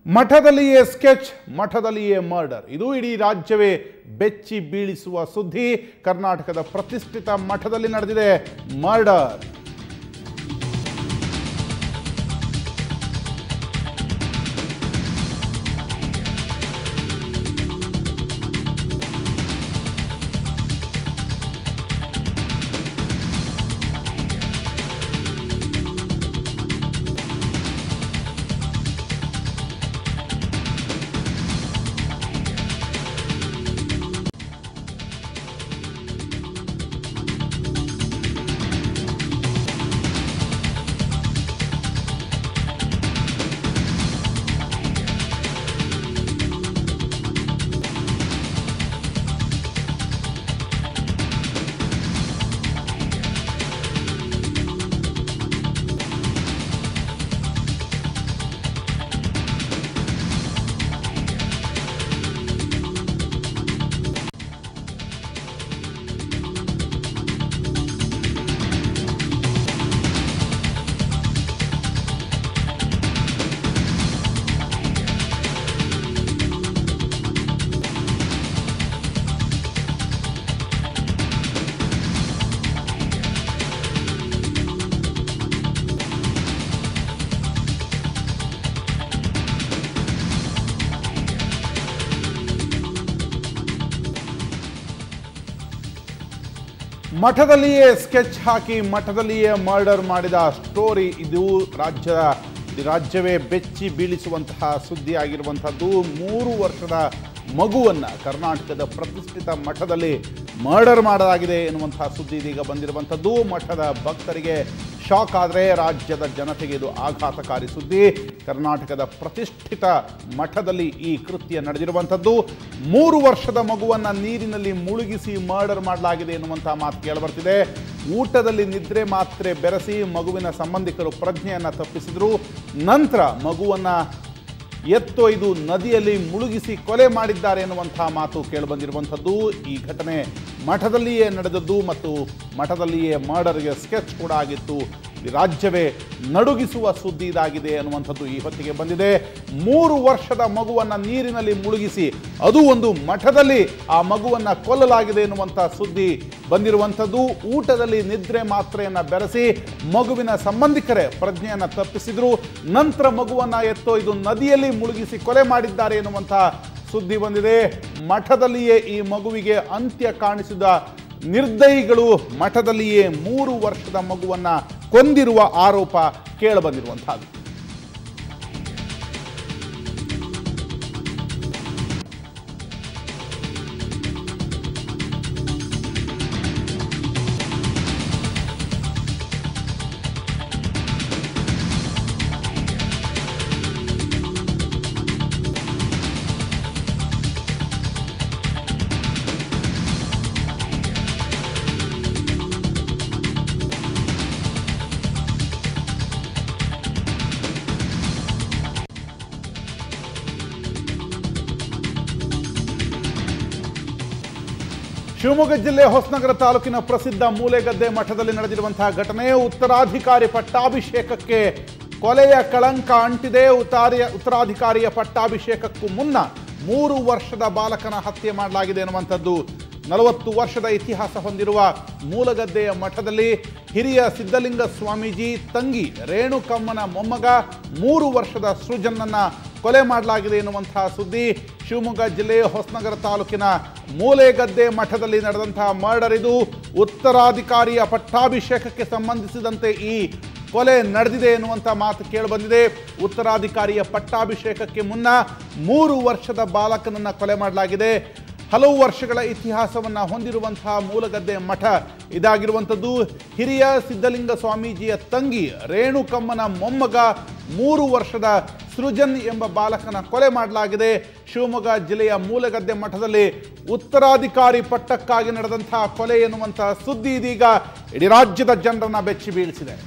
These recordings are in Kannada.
ಮಠದಲ್ಲಿಯೇ ಸ್ಕೆಚ್, ಮಠದಲ್ಲಿಯೇ ಮರ್ಡರ್. ಇದು ಇಡೀ ರಾಜ್ಯವೇ ಬೆಚ್ಚಿ ಬೀಳಿಸುವ ಸುದ್ದಿ. ಕರ್ನಾಟಕದ ಪ್ರತಿಷ್ಠಿತ ಮಠದಲ್ಲಿ ನಡೆದಿದೆ ಮರ್ಡರ್. ಮಠದಲ್ಲಿಯೇ ಸ್ಕೆಚ್ ಹಾಕಿ ಮಠದಲ್ಲಿಯೇ ಮರ್ಡರ್ ಮಾಡಿದ ಸ್ಟೋರಿ. ಇದು ರಾಜ್ಯವೇ ಬೆಚ್ಚಿ ಬೀಳಿಸುವಂತಹ ಸುದ್ದಿ ಆಗಿರುವಂಥದ್ದು. 3 ವರ್ಷದ ಮಗುವನ್ನು ಕರ್ನಾಟಕದ ಪ್ರತಿಷ್ಠಿತ ಮಠದಲ್ಲಿ ಮರ್ಡರ್ ಮಾಡಲಾಗಿದೆ ಎನ್ನುವಂತಹ ಸುದ್ದಿ ಇದೀಗ ಬಂದಿರುವಂಥದ್ದು. ಮಠದ ಭಕ್ತರಿಗೆ ಶಾಕ್ ಆದರೆ ರಾಜ್ಯದ ಜನತೆಗೆ ಇದು ಆಘಾತಕಾರಿ ಸುದ್ದಿ. ಕರ್ನಾಟಕದ ಪ್ರತಿಷ್ಠಿತ ಮಠದಲ್ಲಿ ಈ ಕೃತ್ಯ ನಡೆದಿರುವಂಥದ್ದು. 3 ವರ್ಷದ ಮಗುವನ್ನು ನೀರಿನಲ್ಲಿ ಮುಳುಗಿಸಿ ಮರ್ಡರ್ ಮಾಡಲಾಗಿದೆ ಎನ್ನುವಂತಹ ಮಾತು ಕೇಳಿಬರ್ತಿದೆ. ಊಟದಲ್ಲಿ ನಿದ್ರೆ ಮಾತ್ರೆ ಬೆರೆಸಿ ಮಗುವಿನ ಸಂಬಂಧಿಕರು ಪ್ರಜ್ಞೆಯನ್ನು ತಪ್ಪಿಸಿದ್ರು. ನಂತರ ಮಗುವನ್ನು ಎತ್ತೊಯ್ದು ನದಿಯಲ್ಲಿ ಮುಳುಗಿಸಿ ಕೊಲೆ ಮಾಡಿದ್ದಾರೆ ಎನ್ನುವಂತಹ ಮಾತು ಕೇಳಿಬಂದಿರುವಂಥದ್ದು. ಈ ಘಟನೆ ಮಠದಲ್ಲಿಯೇ ನಡೆದದ್ದು ಮತ್ತು ಮಠದಲ್ಲಿಯೇ ಮರ್ಡರ್ಗೆ ಸ್ಕೆಚ್ ಕೂಡ ಆಗಿತ್ತು. ರಾಜ್ಯವೇ ನಡುಗಿಸುವ ಸುದ್ದಿ ಇದಾಗಿದೆ ಅನ್ನುವಂಥದ್ದು ಈ ಹೊತ್ತಿಗೆ ಬಂದಿದೆ. 3 ವರ್ಷದ ಮಗುವನ್ನು ನೀರಿನಲ್ಲಿ ಮುಳುಗಿಸಿ ಅದು ಒಂದು ಮಠದಲ್ಲಿ ಆ ಮಗುವನ್ನು ಕೊಲ್ಲಲಾಗಿದೆ ಎನ್ನುವಂಥ ಸುದ್ದಿ ಬಂದಿರುವಂಥದ್ದು. ಊಟದಲ್ಲಿ ನಿದ್ರೆ ಮಾತ್ರೆಯನ್ನು ಬೆರೆಸಿ ಮಗುವಿನ ಸಂಬಂಧಿಕರೇ ಪ್ರಜ್ಞೆಯನ್ನು ತಪ್ಪಿಸಿದ್ರು. ನಂತರ ಮಗುವನ್ನು ಎತ್ತೊಯ್ದು ನದಿಯಲ್ಲಿ ಮುಳುಗಿಸಿ ಕೊಲೆ ಮಾಡಿದ್ದಾರೆ ಎನ್ನುವಂಥ ಸುದ್ದಿ ಬಂದಿದೆ. ಮಠದಲ್ಲಿಯೇ ಈ ಮಗುವಿಗೆ ಅಂತ್ಯ ಕಾಣಿಸಿದ ನಿರ್ದಯಿಗಳು ಮಠದಲ್ಲಿಯೇ 3 ವರ್ಷದ ಮಗುವನ್ನು ಕೊಂದಿರುವ ಆರೋಪ ಕೇಳಿಬಂದಿರುವಂಥದ್ದು. ಶಿವಮೊಗ್ಗ ಜಿಲ್ಲೆ ಹೊಸನಗರ ತಾಲೂಕಿನ ಪ್ರಸಿದ್ಧ ಮೂಲೆಗದ್ದೆ ಮಠದಲ್ಲಿ ನಡೆದಿರುವಂತಹ ಘಟನೆ. ಉತ್ತರಾಧಿಕಾರಿ ಪಟ್ಟಾಭಿಷೇಕಕ್ಕೆ ಕೊಲೆಯ ಕಳಂಕ ಅಂಟಿದೆ. ಉತ್ತರಾಧಿಕಾರಿಯ ಪಟ್ಟಾಭಿಷೇಕಕ್ಕೂ ಮುನ್ನ 3 ವರ್ಷದ ಬಾಲಕನ ಹತ್ಯೆ ಮಾಡಲಾಗಿದೆ ಎನ್ನುವಂಥದ್ದು. 40 ವರ್ಷದ ಇತಿಹಾಸ ಹೊಂದಿರುವ ಮೂಲೆಗದ್ದೆಯ ಮಠದಲ್ಲಿ ಹಿರಿಯ ಸಿದ್ಧಲಿಂಗ ಸ್ವಾಮೀಜಿ ತಂಗಿ ರೇಣುಕಮ್ಮನ ಮೊಮ್ಮಗ 3 ವರ್ಷದ ಸೃಜನನ್ನ ಕೊಲೆ ಮಾಡಲಾಗಿದೆ ಎನ್ನುವಂತಹ ಸುದ್ದಿ. ಶಿವಮೊಗ್ಗ ಜಿಲ್ಲೆಯ ಹೊಸನಗರ ತಾಲೂಕಿನ ಮೂಲೆಗದ್ದೆ ಮಠದಲ್ಲಿ ನಡೆದಂತಹ ಮರ್ಡರ್ ಇದು. ಉತ್ತರಾಧಿಕಾರಿಯ ಪಟ್ಟಾಭಿಷೇಕಕ್ಕೆ ಸಂಬಂಧಿಸಿದಂತೆ ಈ ಕೊಲೆ ನಡೆದಿದೆ ಎನ್ನುವಂಥ ಮಾತು ಕೇಳಿಬಂದಿದೆ. ಉತ್ತರಾಧಿಕಾರಿಯ ಪಟ್ಟಾಭಿಷೇಕಕ್ಕೆ ಮುನ್ನ 3 ವರ್ಷದ ಬಾಲಕನನ್ನು ಕೊಲೆ ಮಾಡಲಾಗಿದೆ. ಹಲವು ವರ್ಷಗಳ ಇತಿಹಾಸವನ್ನು ಹೊಂದಿರುವಂತಹ ಮೂಲೆಗದ್ದೆ ಮಠ ಇದಾಗಿರುವಂಥದ್ದು. ಹಿರಿಯ ಸಿದ್ಧಲಿಂಗ ಸ್ವಾಮೀಜಿಯ ತಂಗಿ ರೇಣುಕಮ್ಮನ ಮೊಮ್ಮಗ 3 ವರ್ಷದ ಸೃಜನ್ ಎಂಬ ಬಾಲಕನ ಕೊಲೆ ಮಾಡಲಾಗಿದೆ. ಶಿವಮೊಗ್ಗ ಜಿಲ್ಲೆಯ ಮೂಲೆಗದ್ದೆ ಮಠದಲ್ಲಿ ಉತ್ತರಾಧಿಕಾರಿ ಪಟ್ಟಕ್ಕಾಗಿ ನಡೆದಂತಹ ಕೊಲೆ ಎನ್ನುವಂತಹ ಸುದ್ದಿ ಇದೀಗ ಇಡೀ ರಾಜ್ಯದ ಜನರನ್ನ ಬೆಚ್ಚಿ ಬೀಳಿಸಿದೆ.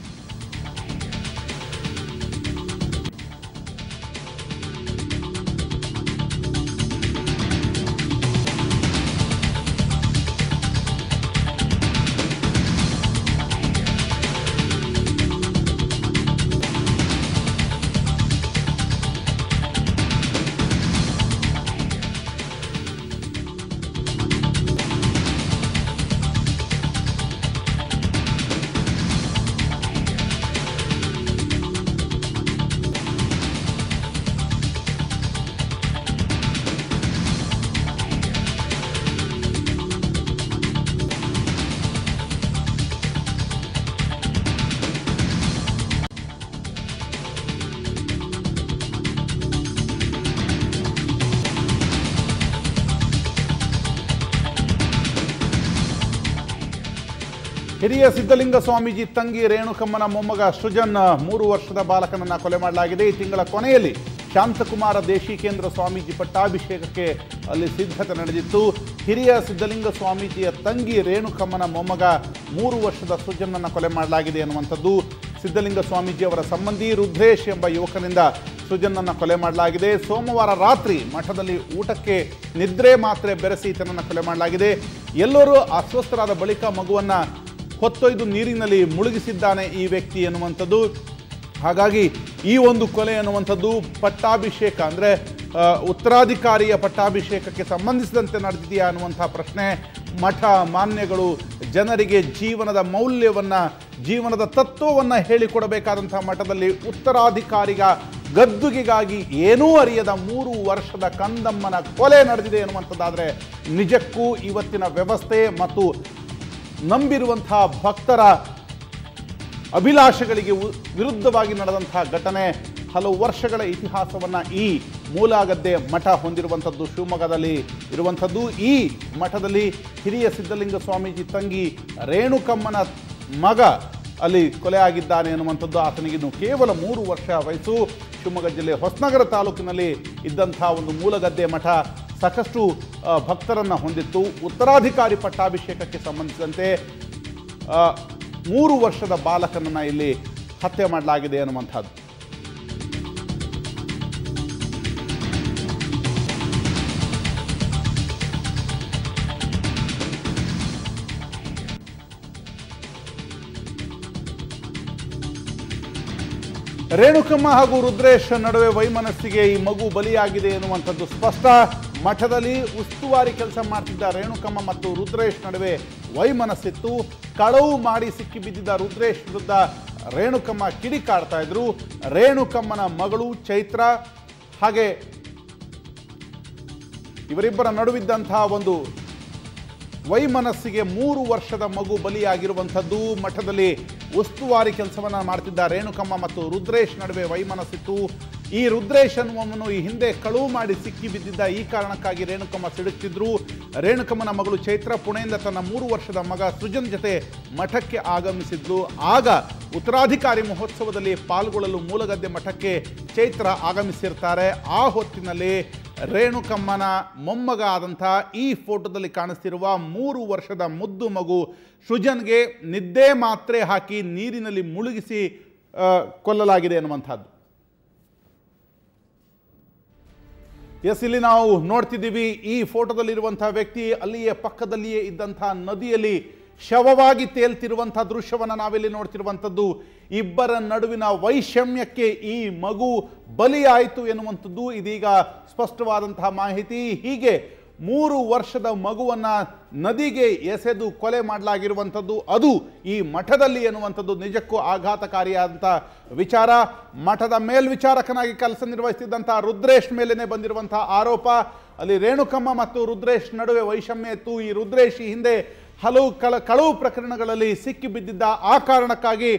ಹಿರಿಯ ಸಿದ್ಧಲಿಂಗ ಸ್ವಾಮೀಜಿ ತಂಗಿ ರೇಣುಕಮ್ಮನ ಮೊಮ್ಮಗ ಸೃಜನ್ 3 ವರ್ಷದ ಬಾಲಕನನ್ನ ಕೊಲೆ ಮಾಡಲಾಗಿದೆ. ಈ ತಿಂಗಳ ಕೊನೆಯಲ್ಲಿ ಶಾಂತಕುಮಾರ ದೇಶಿಕೇಂದ್ರ ಸ್ವಾಮೀಜಿ ಪಟ್ಟಾಭಿಷೇಕಕ್ಕೆ ಅಲ್ಲಿ ಸಿದ್ಧತೆ ನಡೆದಿತ್ತು. ಹಿರಿಯ ಸಿದ್ಧಲಿಂಗ ಸ್ವಾಮೀಜಿಯ ತಂಗಿ ರೇಣುಕಮ್ಮನ ಮೊಮ್ಮಗ 3 ವರ್ಷದ ಸೃಜನ್ನನ್ನು ಕೊಲೆ ಮಾಡಲಾಗಿದೆ ಎನ್ನುವಂಥದ್ದು. ಸಿದ್ಧಲಿಂಗ ಸ್ವಾಮೀಜಿಯವರ ಸಂಬಂಧಿ ರುದ್ರೇಶ್ ಎಂಬ ಯುವಕನಿಂದ ಸೃಜನ್ನನ್ನು ಕೊಲೆ ಮಾಡಲಾಗಿದೆ. ಸೋಮವಾರ ರಾತ್ರಿ ಮಠದಲ್ಲಿ ಊಟಕ್ಕೆ ನಿದ್ರೆ ಮಾತ್ರೆ ಬೆರೆಸಿ ಈತನನ್ನು ಕೊಲೆ ಮಾಡಲಾಗಿದೆ. ಎಲ್ಲರೂ ಅಸ್ವಸ್ಥರಾದ ಬಳಿಕ ಮಗುವನ್ನು ಹೊತ್ತೊಯ್ದು ನೀರಿನಲ್ಲಿ ಮುಳುಗಿಸಿದ್ದಾನೆ ಈ ವ್ಯಕ್ತಿ ಎನ್ನುವಂಥದ್ದು. ಹಾಗಾಗಿ ಈ ಒಂದು ಕೊಲೆ ಎನ್ನುವಂಥದ್ದು ಪಟ್ಟಾಭಿಷೇಕ ಅಂದರೆ ಉತ್ತರಾಧಿಕಾರಿಯ ಪಟ್ಟಾಭಿಷೇಕಕ್ಕೆ ಸಂಬಂಧಿಸಿದಂತೆ ನಡೆದಿದೆಯಾ ಅನ್ನುವಂಥ ಪ್ರಶ್ನೆ. ಮಠ ಮಾನ್ಯಗಳು ಜನರಿಗೆ ಜೀವನದ ಮೌಲ್ಯವನ್ನು, ಜೀವನದ ತತ್ವವನ್ನು ಹೇಳಿಕೊಡಬೇಕಾದಂಥ ಮಠದಲ್ಲಿ ಉತ್ತರಾಧಿಕಾರಿಗ ಗದ್ದುಗೆಗಾಗಿ ಏನೂ ಅರಿಯದ 3 ವರ್ಷದ ಕಂದಮ್ಮನ ಕೊಲೆ ನಡೆದಿದೆ ಎನ್ನುವಂಥದ್ದಾದರೆ ನಿಜಕ್ಕೂ ಇವತ್ತಿನ ವ್ಯವಸ್ಥೆ ಮತ್ತು ನಂಬಿರುವಂತಹ ಭಕ್ತರ ಅಭಿಲಾಷೆಗಳಿಗೆ ವಿರುದ್ಧವಾಗಿ ನಡೆದಂತಹ ಘಟನೆ. ಹಲವು ವರ್ಷಗಳ ಇತಿಹಾಸವನ್ನು ಈ ಮೂಲಾಗದ್ದೆ ಮಠ ಹೊಂದಿರುವಂಥದ್ದು, ಶಿವಮೊಗ್ಗದಲ್ಲಿ ಇರುವಂಥದ್ದು. ಈ ಮಠದಲ್ಲಿ ಹಿರಿಯ ಸಿದ್ಧಲಿಂಗ ಸ್ವಾಮೀಜಿ ತಂಗಿ ರೇಣುಕಮ್ಮನ ಮಗ ಅಲ್ಲಿ ಕೊಲೆ ಆಗಿದ್ದಾನೆ ಎನ್ನುವಂಥದ್ದು. ಆತನಿಗಿನ್ನು ಕೇವಲ 3 ವರ್ಷ ವಯಸ್ಸು. ಶಿವಮೊಗ್ಗ ಜಿಲ್ಲೆ ಹೊಸನಗರ ತಾಲೂಕಿನಲ್ಲಿ ಇದ್ದಂಥ ಒಂದು ಮೂಲಗದ್ದೆ ಮಠ ಸಾಕಷ್ಟು ಭಕ್ತರನ್ನು ಹೊಂದಿತ್ತು. ಉತ್ತರಾಧಿಕಾರಿ ಪಟ್ಟಾಭಿಷೇಕಕ್ಕೆ ಸಂಬಂಧಿಸಿದಂತೆ 3 ವರ್ಷದ ಬಾಲಕನನ್ನು ಇಲ್ಲಿ ಹತ್ಯೆ ಮಾಡಲಾಗಿದೆ ಅನ್ನುವಂಥದ್ದು. ರೇಣುಕಮ್ಮ ಹಾಗೂ ರುದ್ರೇಶ್ ನಡುವೆ ವೈಮನಸ್ಸಿಗೆ ಈ ಮಗು ಬಲಿಯಾಗಿದೆ ಎನ್ನುವಂಥದ್ದು ಸ್ಪಷ್ಟ. ಮಠದಲ್ಲಿ ಉಸ್ತುವಾರಿ ಕೆಲಸ ಮಾಡ್ತಿದ್ದ ರೇಣುಕಮ್ಮ ಮತ್ತು ರುದ್ರೇಶ್ ನಡುವೆ ವೈಮನಸ್ಸಿತ್ತು. ಕಳವು ಮಾಡಿ ಸಿಕ್ಕಿಬಿದ್ದಿದ್ದ ರುದ್ರೇಶ್ ವಿರುದ್ಧ ರೇಣುಕಮ್ಮ ಕಿಡಿಕಾಡ್ತಾ ಇದ್ರು. ರೇಣುಕಮ್ಮನ ಮಗಳು ಚೈತ್ರ ಹಾಗೆ ಇವರಿಬ್ಬರ ನಡುವಿದ್ದಂತಹ ಒಂದು ವೈಮನಸ್ಸಿಗೆ 3 ವರ್ಷದ ಮಗು ಬಲಿಯಾಗಿರುವಂಥದ್ದು. ಮಠದಲ್ಲಿ ಉಸ್ತುವಾರಿ ಕೆಲಸವನ್ನು ಮಾಡ್ತಿದ್ದ ರೇಣುಕಮ್ಮ ಮತ್ತು ರುದ್ರೇಶ್ ನಡುವೆ ವೈಮನಸ್ಸಿತ್ತು. ಈ ರುದ್ರೇಶ್ ಅನ್ನುವನು ಈ ಹಿಂದೆ ಕಳುವು ಮಾಡಿ ಸಿಕ್ಕಿ ಬಿದ್ದಿದ್ದ. ಈ ಕಾರಣಕ್ಕಾಗಿ ರೇಣುಕಮ್ಮ ಸಿಡುಕ್ತಿದ್ರು. ರೇಣುಕಮ್ಮನ ಮಗಳು ಚೈತ್ರ ಪುಣೆಯಿಂದ ತನ್ನ 3 ವರ್ಷದ ಮಗ ಸೃಜನ್ ಜೊತೆ ಮಠಕ್ಕೆ ಆಗಮಿಸಿದ್ಲು. ಆಗ ಉತ್ತರಾಧಿಕಾರಿ ಮಹೋತ್ಸವದಲ್ಲಿ ಪಾಲ್ಗೊಳ್ಳಲು ಮೂಲಗದ್ದೆ ಮಠಕ್ಕೆ ಚೈತ್ರ ಆಗಮಿಸಿರ್ತಾರೆ. ಆ ಹೊತ್ತಿನಲ್ಲಿ ರೇಣುಕಮ್ಮನ ಮೊಮ್ಮಗ ಆದಂಥ ಈ ಫೋಟೋದಲ್ಲಿ ಕಾಣಿಸ್ತಿರುವ 3 ವರ್ಷದ ಮುದ್ದು ಮಗು ಸೃಜನ್ಗೆ ನಿದ್ದೆ ಮಾತ್ರೆ ಹಾಕಿ ನೀರಿನಲ್ಲಿ ಮುಳುಗಿಸಿ ಕೊಲ್ಲಲಾಗಿದೆ ಎನ್ನುವಂಥದ್ದು. ಇಲ್ಲಿ ನಾವು ನೋಡ್ತಿದ್ದೀವಿ. ಈ ಫೋಟೋದಲ್ಲಿರುವಂಥ ವ್ಯಕ್ತಿ ಅಲ್ಲಿಯೇ ಪಕ್ಕದಲ್ಲಿಯೇ ಇದ್ದಂಥ ನದಿಯಲ್ಲಿ ಶವವಾಗಿ ತೇಲ್ತಿರುವಂಥ ದೃಶ್ಯವನ್ನು ನಾವಿಲ್ಲಿ ನೋಡ್ತಿರುವಂಥದ್ದು. ಇಬ್ಬರ ನಡುವಿನ ವೈಷಮ್ಯಕ್ಕೆ ಈ ಮಗು ಬಲಿಯಾಯಿತು ಎನ್ನುವಂಥದ್ದು ಇದೀಗ ಸ್ಪಷ್ಟವಾದಂತಹ ಮಾಹಿತಿ. ಹೀಗೆ 3 ವರ್ಷದ ಮಗುವನ್ನು ನದಿಗೆ ಎಸೆದು ಕೊಲೆ ಮಾಡಲಾಗಿರುವಂಥದ್ದು, ಅದು ಈ ಮಠದಲ್ಲಿ ಎನ್ನುವಂಥದ್ದು ನಿಜಕ್ಕೂ ಆಘಾತಕಾರಿಯಾದಂಥ ವಿಚಾರ. ಮಠದ ಮೇಲ್ವಿಚಾರಕನಾಗಿ ಕೆಲಸ ನಿರ್ವಹಿಸುತ್ತಿದ್ದಂಥ ರುದ್ರೇಶ್ ಮೇಲೇನೆ ಬಂದಿರುವಂಥ ಆರೋಪ. ಅಲ್ಲಿ ರೇಣುಕಮ್ಮ ಮತ್ತು ರುದ್ರೇಶ್ ನಡುವೆ ವೈಷಮ್ಯ ಇತ್ತು. ಈ ರುದ್ರೇಶ್ ಹಿಂದೆ ಹಲವು ಕಳವು ಪ್ರಕರಣಗಳಲ್ಲಿ ಸಿಕ್ಕಿ ಬಿದ್ದಿದ್ದ. ಆ ಕಾರಣಕ್ಕಾಗಿ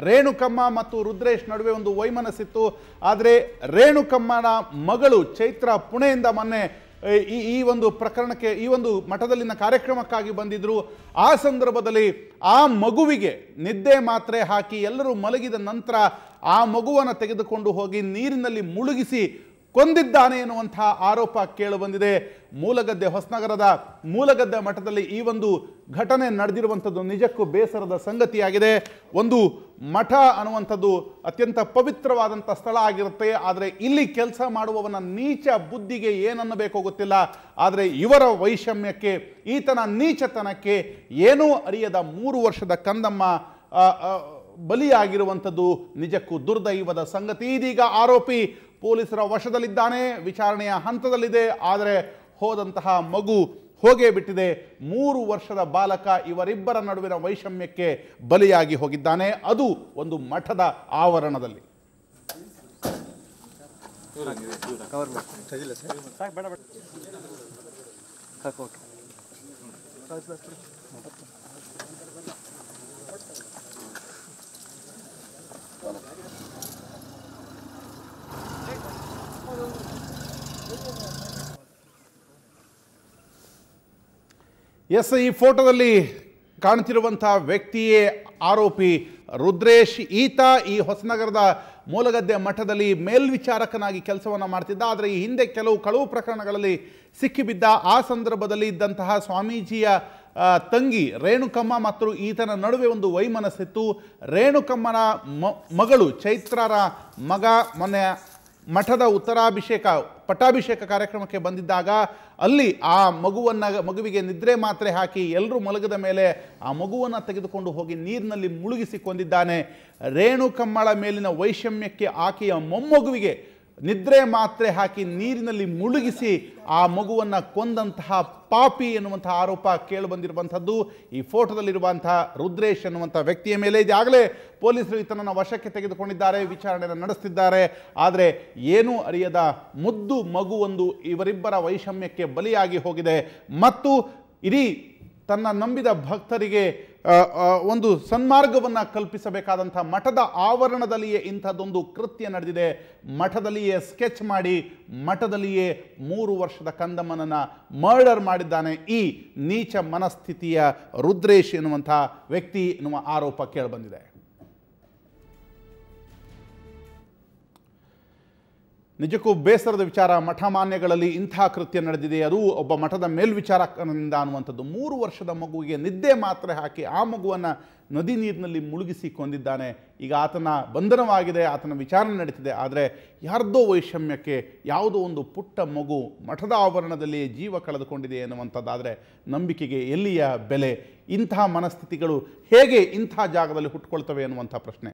ರೇಣುಕಮ್ಮ ಮತ್ತು ರುದ್ರೇಶ್ ನಡುವೆ ಒಂದು ವೈಮನಸ್ಸಿತ್ತು. ಆದರೆ ರೇಣುಕಮ್ಮನ ಮಗಳು ಚೈತ್ರ ಪುಣೆಯಿಂದ ಮೊನ್ನೆ ಈ ಒಂದು ಪ್ರಕರಣಕ್ಕೆ, ಈ ಒಂದು ಮಠದಲ್ಲಿನ ಕಾರ್ಯಕ್ರಮಕ್ಕಾಗಿ ಬಂದಿದ್ರು. ಆ ಸಂದರ್ಭದಲ್ಲಿ ಆ ಮಗುವಿಗೆ ನಿದ್ದೆ ಮಾತ್ರೆ ಹಾಕಿ ಎಲ್ಲರೂ ಮಲಗಿದ ನಂತರ ಆ ಮಗುವನ್ನು ತೆಗೆದುಕೊಂಡು ಹೋಗಿ ನೀರಿನಲ್ಲಿ ಮುಳುಗಿಸಿ ಕೊಂದಿದ್ದಾನೆ ಎನ್ನುವಂಥ ಆರೋಪ ಕೇಳಿಬಂದಿದೆ. ಮೂಲಗದ್ದೆ ಹೊಸನಗರದ ಮೂಲಗದ್ದೆ ಮಠದಲ್ಲಿ ಈ ಒಂದು ಘಟನೆ ನಡೆದಿರುವಂಥದ್ದು ನಿಜಕ್ಕೂ ಬೇಸರದ ಸಂಗತಿಯಾಗಿದೆ. ಒಂದು ಮಠ ಅನ್ನುವಂಥದ್ದು ಅತ್ಯಂತ ಪವಿತ್ರವಾದಂಥ ಸ್ಥಳ ಆಗಿರುತ್ತೆ. ಆದರೆ ಇಲ್ಲಿ ಕೆಲಸ ಮಾಡುವವನ ನೀಚ ಬುದ್ಧಿಗೆ ಏನನ್ನಬೇಕೋ ಗೊತ್ತಿಲ್ಲ. ಆದರೆ ಇವರ ವೈಷಮ್ಯಕ್ಕೆ, ಈತನ ನೀಚತನಕ್ಕೆ ಏನೂ ಅರಿಯದ 3 ವರ್ಷದ ಕಂದಮ್ಮ ಬಲಿಯಾಗಿರುವಂಥದ್ದು ನಿಜಕ್ಕೂ ದುರ್ದೈವದ ಸಂಗತಿ. ಇದೀಗ ಆರೋಪಿ ಪೊಲೀಸರ ವಶದಲ್ಲಿದ್ದಾನೆ, ವಿಚಾರಣೆಯ ಹಂತದಲ್ಲಿದೆ. ಆದರೆ ಹೋದಂತಹ ಮಗು ಹೋಗೇ ಬಿಟ್ಟಿದೆ. 3 ವರ್ಷದ ಬಾಲಕ ಇವರಿಬ್ಬರ ನಡುವಿನ ವೈಷಮ್ಯಕ್ಕೆ ಬಲಿಯಾಗಿ ಹೋಗಿದ್ದಾನೆ, ಅದು ಒಂದು ಮಠದ ಆವರಣದಲ್ಲಿ. ಈ ಫೋಟೋದಲ್ಲಿ ಕಾಣ್ತಿರುವಂಥ ವ್ಯಕ್ತಿಯೇ ಆರೋಪಿ ರುದ್ರೇಶ್. ಈತ ಈ ಹೊಸನಗರದ ಮೂಲಗದ್ದೆ ಮಠದಲ್ಲಿ ಮೇಲ್ವಿಚಾರಕನಾಗಿ ಕೆಲಸವನ್ನು ಮಾಡ್ತಿದ್ದ. ಆದರೆ ಈ ಹಿಂದೆ ಕೆಲವು ಕಳವು ಪ್ರಕರಣಗಳಲ್ಲಿ ಸಿಕ್ಕಿಬಿದ್ದ. ಆ ಸಂದರ್ಭದಲ್ಲಿ ಇದ್ದಂತಹ ಸ್ವಾಮೀಜಿಯ ತಂಗಿ ರೇಣುಕಮ್ಮ ಮತ್ತು ಈತನ ನಡುವೆ ಒಂದು ವೈಮನಸ್ಸಿತ್ತು. ರೇಣುಕಮ್ಮನ ಮಗಳು ಚೈತ್ರರ ಮಗ ಮೊನ್ನೆ ಮಠದ ಪಟ್ಟಾಭಿಷೇಕ ಕಾರ್ಯಕ್ರಮಕ್ಕೆ ಬಂದಿದ್ದಾಗ ಅಲ್ಲಿ ಆ ಮಗುವಿಗೆ ನಿದ್ರೆ ಮಾತ್ರೆ ಹಾಕಿ ಎಲ್ಲರೂ ಮಲಗದ ಮೇಲೆ ಆ ಮಗುವನ್ನು ತೆಗೆದುಕೊಂಡು ಹೋಗಿ ನೀರಿನಲ್ಲಿ ಮುಳುಗಿಸಿ ಕೊಂದಿದ್ದಾನೆ. ರೇಣುಕಮ್ಮಳ ಮೇಲಿನ ವೈಷಮ್ಯಕ್ಕೆ ಆಕೆಯ ಮೊಮ್ಮಗುವಿಗೆ ನಿದ್ರೆ ಮಾತ್ರೆ ಹಾಕಿ ನೀರಿನಲ್ಲಿ ಮುಳುಗಿಸಿ ಆ ಮಗುವನ್ನು ಕೊಂದಂತಹ ಪಾಪಿ ಎನ್ನುವಂಥ ಆರೋಪ ಕೇಳಿಬಂದಿರುವಂಥದ್ದು. ಈ ಫೋಟೋದಲ್ಲಿರುವಂತಹ ರುದ್ರೇಶ್ ಎನ್ನುವಂಥ ವ್ಯಕ್ತಿಯ ಮೇಲೆ ಈಗಾಗಲೇ ಪೊಲೀಸರು ಈತನನ್ನು ವಶಕ್ಕೆ ತೆಗೆದುಕೊಂಡಿದ್ದಾರೆ, ವಿಚಾರಣೆಯನ್ನು ನಡೆಸ್ತಿದ್ದಾರೆ. ಆದರೆ ಏನೂ ಅರಿಯದ ಮುದ್ದು ಮಗುವೊಂದು ಇವರಿಬ್ಬರ ವೈಷಮ್ಯಕ್ಕೆ ಬಲಿಯಾಗಿ ಹೋಗಿದೆ ಮತ್ತು ಇಡೀ ತನ್ನ ನಂಬಿದ ಭಕ್ತರಿಗೆ ಒಂದು ಸನ್ಮಾರ್ಗವನ್ನು ಕಲ್ಪಿಸಬೇಕಾದಂಥ ಮಠದ ಆವರಣದಲ್ಲಿಯೇ ಇಂಥದ್ದೊಂದು ಕೃತ್ಯ ನಡೆದಿದೆ. ಮಠದಲ್ಲಿಯೇ ಸ್ಕೆಚ್ ಮಾಡಿ ಮಠದಲ್ಲಿಯೇ 3 ವರ್ಷದ ಕಂದಮ್ಮನನ್ನು ಮರ್ಡರ್ ಮಾಡಿದ್ದಾನೆ ಈ ನೀಚ ಮನಸ್ಥಿತಿಯ ರುದ್ರೇಶ್ ಎನ್ನುವಂಥ ವ್ಯಕ್ತಿ ಎನ್ನುವ ಆರೋಪ ಕೇಳಿಬಂದಿದೆ. ನಿಜಕ್ಕೂ ಬೇಸರದ ವಿಚಾರ. ಮಠ ಮಾನ್ಯಗಳಲ್ಲಿ ಇಂಥ ಕೃತ್ಯ ನಡೆದಿದೆ, ಅದು ಒಬ್ಬ ಮಠದ ಮೇಲ್ವಿಚಾರಕನಿಂದ ಅನ್ನುವಂಥದ್ದು. 3 ವರ್ಷದ ಮಗುವಿಗೆ ನಿದ್ದೆ ಮಾತ್ರೆ ಹಾಕಿ ಆ ಮಗುವನ್ನು ನದಿ ನೀರಿನಲ್ಲಿ ಮುಳುಗಿಸಿ ಕೊಂದಿದ್ದಾನೆ. ಈಗ ಆತನ ಬಂಧನವಾಗಿದೆ, ಆತನ ವಿಚಾರಣೆ ನಡೀತಿದೆ. ಆದರೆ ಯಾರ್ದೋ ವೈಷಮ್ಯಕ್ಕೆ ಯಾವುದೋ ಒಂದು ಪುಟ್ಟ ಮಗು ಮಠದ ಆವರಣದಲ್ಲಿ ಜೀವ ಕಳೆದುಕೊಂಡಿದೆ ಎನ್ನುವಂಥದ್ದಾದರೆ ನಂಬಿಕೆಗೆ ಎಲ್ಲಿಯ ಬೆಲೆ? ಇಂಥ ಮನಸ್ಥಿತಿಗಳು ಹೇಗೆ ಇಂಥ ಜಾಗದಲ್ಲಿ ಹುಟ್ಟುಕೊಳ್ತವೆ ಅನ್ನುವಂಥ ಪ್ರಶ್ನೆ.